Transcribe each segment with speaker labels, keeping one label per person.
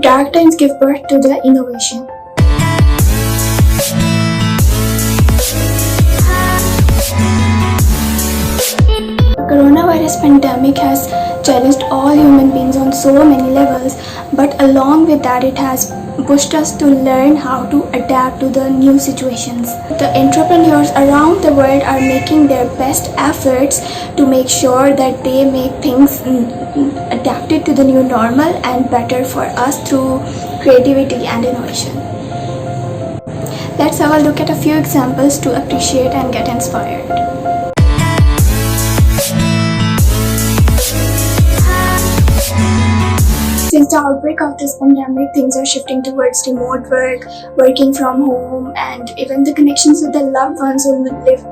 Speaker 1: Dark times give birth to the innovation. The coronavirus pandemic has challenged all human beings on so many levels, but along with that, it has pushed us to learn how to adapt to the new situations. The entrepreneurs around the world are making their best efforts to make sure that they make things adapted to the new normal and better for us through creativity and innovation. Let's have a look at a few examples to appreciate and get inspired. Since the outbreak of this pandemic, things are shifting towards remote work, working from home, and even the connections with the loved ones who live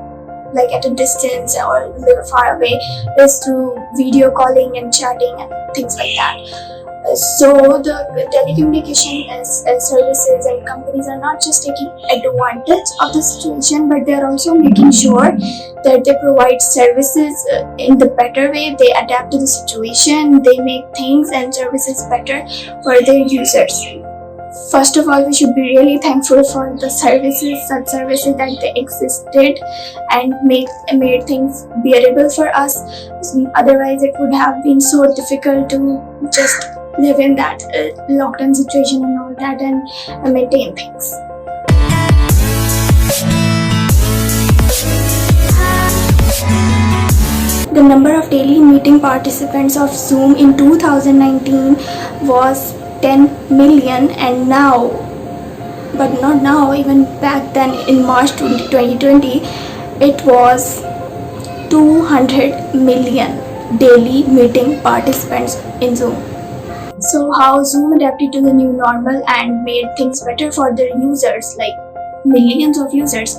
Speaker 1: like at a distance or live far away is through video calling and chatting and things like that. So the telecommunication services and companies are not just taking advantage of the situation, but they are also making sure that they provide services in the better way. They adapt to the situation, they make things and services better for their users. First of all, we should be really thankful for the such services that they existed and made things bearable for us. Otherwise, it would have been so difficult to just live in that lockdown situation and all that and maintain things. The number of daily meeting participants of Zoom in 2019 was 10 million, and now, but not now, even back then in March 2020, it was 200 million daily meeting participants in Zoom. So how Zoom adapted to the new normal and made things better for their users, like millions of users.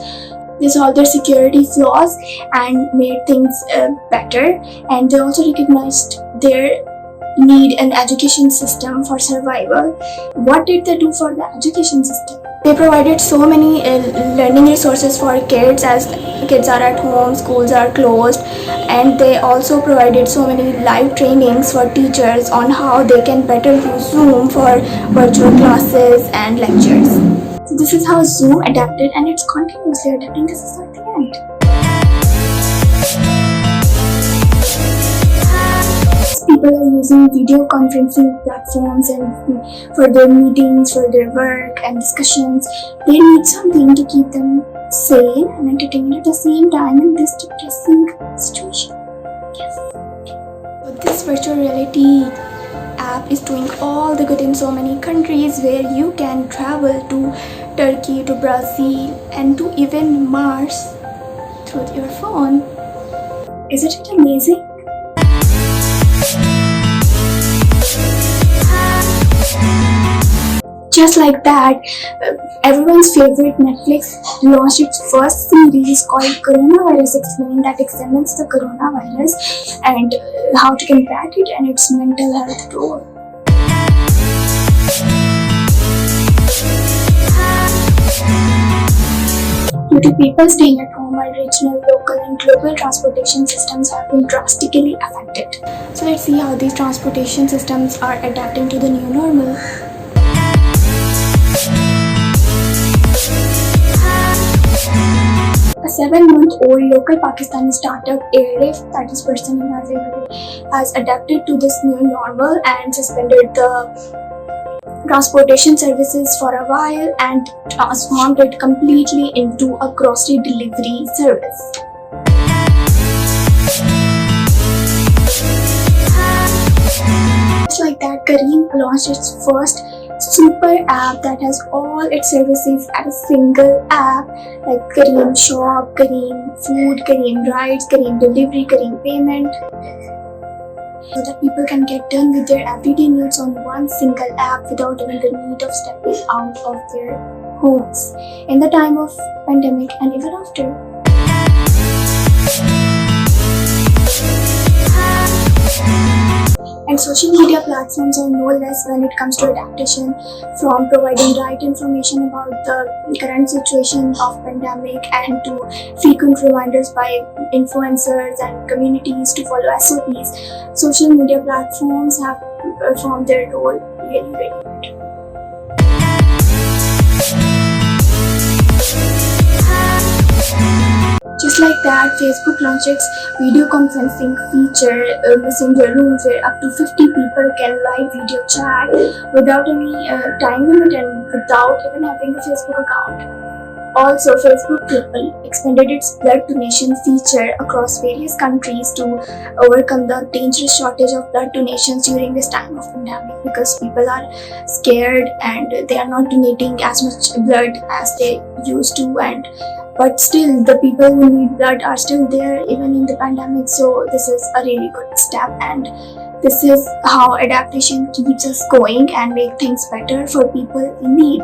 Speaker 1: They solved their security flaws and made things better, and they also recognized their need an education system for survival. What did they do for the education system? They provided so many learning resources for kids, as kids are at home, schools are closed, and they also provided so many live trainings for teachers on how they can better use Zoom for virtual classes and lectures. So this is how Zoom adapted, and it's continuously adapting. This is not the end. People are using video conferencing platforms and for their meetings, for their work and discussions. They need something to keep them sane and entertained at the same time in this depressing situation. Yes. So this virtual reality app is doing all the good in so many countries, where you can travel to Turkey, to Brazil, and to even Mars through your phone. Isn't it amazing? Just like that, everyone's favorite Netflix launched its first series called Coronavirus Explained, that examines the coronavirus and how to combat it and its mental health role. Due to people staying at home, our regional, local and global transportation systems have been drastically affected. So let's see how these transportation systems are adapting to the new normal. A 7-month-old local Pakistani startup, Airlift, that is person has adapted to this new normal and suspended the transportation services for a while and transformed it completely into a grocery delivery service. Just like that, Careem launched its first super app that has all its services at a single app, like Careem Shop, Careem Food, Careem Rides, Careem Delivery, Careem Payment, so that people can get done with their everyday needs on one single app without even the need of stepping out of their homes in the time of pandemic and even after. And social media platforms are no less when it comes to adaptation, from providing right information about the current situation of pandemic and to frequent reminders by influencers and communities to follow SOPs. Social media platforms have performed their role really, really good. Just like that, Facebook launched its video conferencing feature, Messenger Rooms, where up to 50 people can live video chat without any time limit and without even having a Facebook account. Also, Facebook expanded its blood donation feature across various countries to overcome the dangerous shortage of blood donations during this time of pandemic, because people are scared and they are not donating as much blood as they used to, but still the people who need blood are still there even in the pandemic. So this is a really good step, and this is how adaptation keeps us going and make things better for people in need.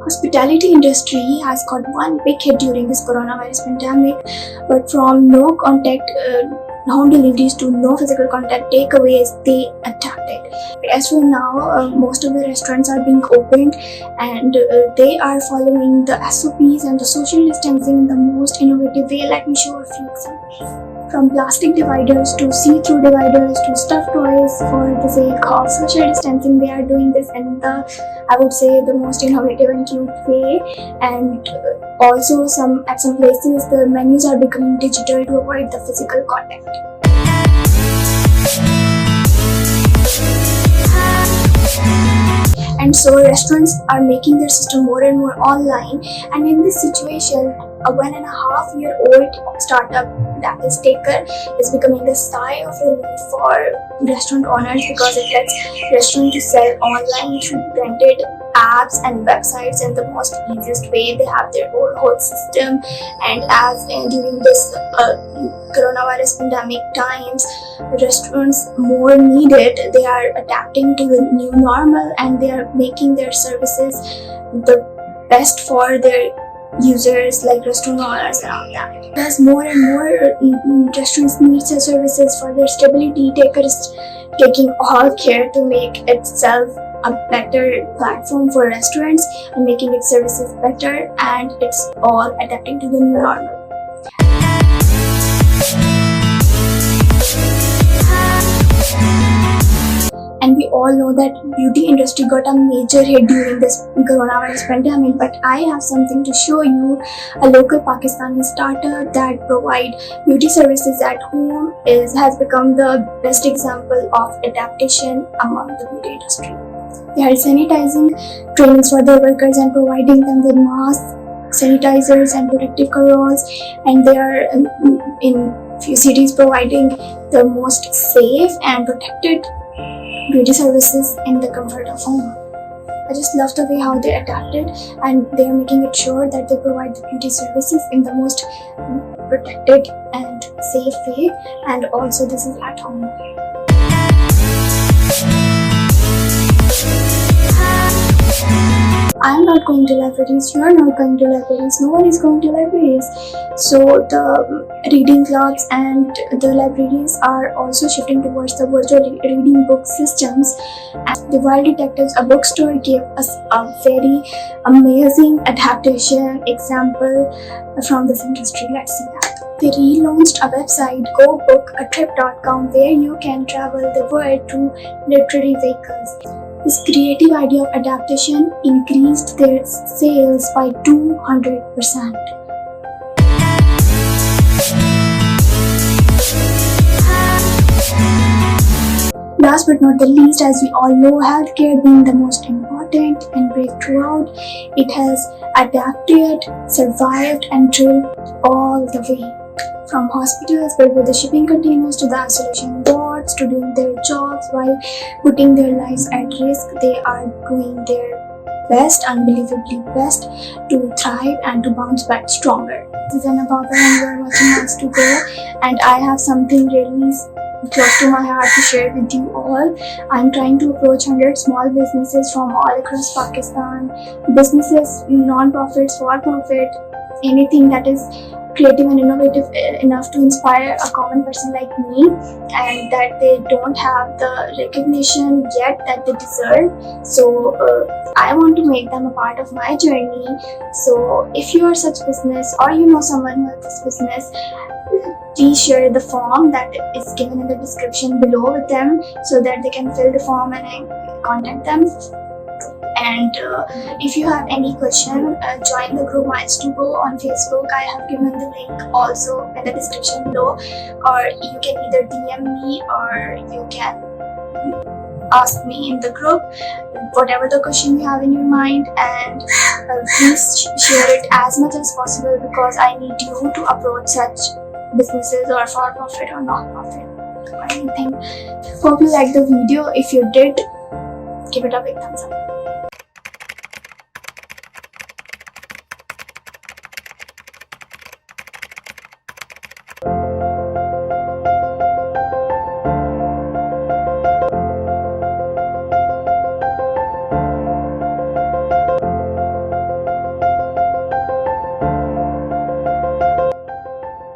Speaker 1: Hospitality industry has got one big hit during this coronavirus pandemic, but from no contact home deliveries to no physical contact takeaways, they adapted. As for now, most of the restaurants are being opened, and they are following the SOPs and the social distancing in the most innovative way. Let me show a few examples. From plastic dividers to see-through dividers to stuffed toys, for the sake of social distancing, they are doing this in the, I would say, the most innovative and cute way. And also at some places the menus are becoming digital to avoid the physical contact. And so restaurants are making their system more and more online, and in this situation, a 1.5-year-old startup, that is Taker, is becoming the sigh of relief for restaurant owners, because it lets restaurants to sell online through branded apps and websites in the most easiest way. They have their own whole system, and as during this coronavirus pandemic times, restaurants more needed, they are adapting to the new normal, and they are making their services the best for their users, like restaurant owners and all that. As more and more restaurants need their services for their stability, Taker is taking all care to make itself a better platform for restaurants and making its services better, and it's all adapting to the new normal. And we all know that beauty industry got a major hit during this coronavirus pandemic, but I have something to show you. A local Pakistani startup that provide beauty services at home has become the best example of adaptation among the beauty industry. They are sanitizing trainings for their workers and providing them with masks, sanitizers and protective coveralls, and they are in few cities providing the most safe and protected beauty services in the comfort of home. I just love the way how they adapted, and they are making it sure that they provide the beauty services in the most protected and safe way, and also this is at home. I'm not going to libraries, you are not going to libraries, no one is going to libraries. So the reading clubs and the libraries are also shifting towards the virtual reading book systems. And the Wild Detectives, a bookstore, gave us a very amazing adaptation example from this industry. Let's see that. They relaunched a website, gobookatrip.com, where you can travel the world through literary vehicles. This creative idea of adaptation increased their sales by 200%. Last but not the least, as we all know, healthcare being the most important and breakthrough out, it has adapted, survived, and thrived all the way. From hospitals filled with the shipping containers to the isolation wards to doing their jobs while putting their lives at risk, they are doing their best, unbelievably best, to thrive and to bounce back stronger. This is Anna and you are watching Us to Go, and I have something really close to my heart to share with you all. I'm trying to approach 100 small businesses from all across Pakistan, businesses, non-profits, for-profit, anything that is creative and innovative enough to inspire a common person like me, and that they don't have the recognition yet that they deserve. So I want to make them a part of my journey. So if you are such business, or you know someone who has this business, please share the form that is given in the description below with them, so that they can fill the form and I contact them. And if you have any question, join the group Miles to Go on Facebook. I have given the link also in the description below, or you can either DM me or you can ask me in the group whatever the question you have in your mind. And please share it as much as possible, because I need you to approach such businesses or for profit or non-profit or anything. Hope you liked the video. If you did, give it a big thumbs up.